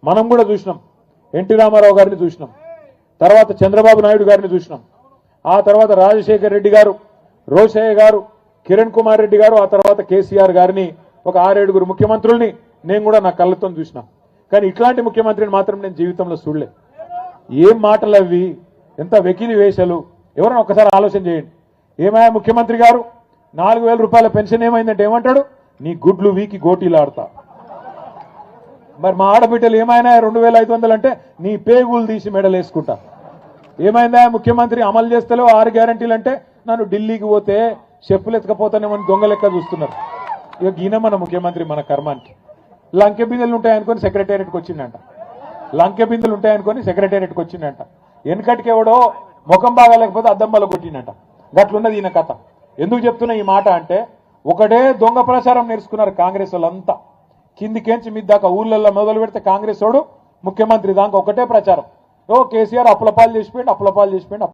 మనం కూడా చూసినాం. ఎన్టీ రామారావు గారిని చూసినాం, తర్వాత చంద్రబాబు నాయుడు గారిని చూసినాం, ఆ తర్వాత రాజశేఖర్ రెడ్డి గారు, రోషయ్య గారు, కిరణ్ కుమార్ రెడ్డి గారు, ఆ తర్వాత కేసీఆర్ గారిని, ఒక 6-7 ముఖ్యమంత్రుల్ని నేను కూడా నా కళ్ళతో చూసినా. కానీ ఇట్లాంటి ముఖ్యమంత్రిని మాత్రం నేను జీవితంలో చూడలే. ఏం మాటలు అవి, ఎంత వెకిలి వేషాలు. ఎవరైనా ఒక్కసారి ఆలోచన చేయండి. ఏమయ్యా ముఖ్యమంత్రి గారు, 4,000 రూపాయల పెన్షన్ ఏమైందంటే ఏమంటాడు, నీ గుడ్లు వీకి గోటీలు ఆడతా. మరి మా ఆడబిడ్డలు ఏమైనా 2,500 అంటే నీ పేగులు తీసి మెడలు వేసుకుంటా. ఏమైందా ముఖ్యమంత్రి, అమలు చేస్తలేవు 6 గ్యారంటీలు అంటే నన్ను ఢిల్లీకి పోతే చెప్పులు ఎత్తుకపోతానేమని దొంగ లెక్క చూస్తున్నారు. ఇక ఈయన మన ముఖ్యమంత్రి, మన కర్మానికి. లంకె బిందెలు ఉంటాయనుకొని సెక్రటేరియట్కి వచ్చిందంట, లంకె బిందెలు ఉంటాయనుకొని సెక్రటేరియట్కి వచ్చిందంట. వెనకటికి ఎవడో ముఖం బాగాలేకపోతే అద్దం బల్ల కొట్టిందంట. గట్లున్నది ఈయన కథ. ఎందుకు చెప్తున్నా ఈ మాట అంటే, ఒకటే దొంగ ప్రచారం నేర్చుకున్నారు కాంగ్రెస్ వాళ్ళంతా. కిందికేంచి మీద దాకా ఊళ్ళల్లో మొదలు పెడితే కాంగ్రెస్ వాడు ముఖ్యమంత్రి దాకా ఒకటే ప్రచారం. కేసీఆర్ అప్పులపాలు చేసిపోయింది, అప్పులపాలు చేసిపోయింది.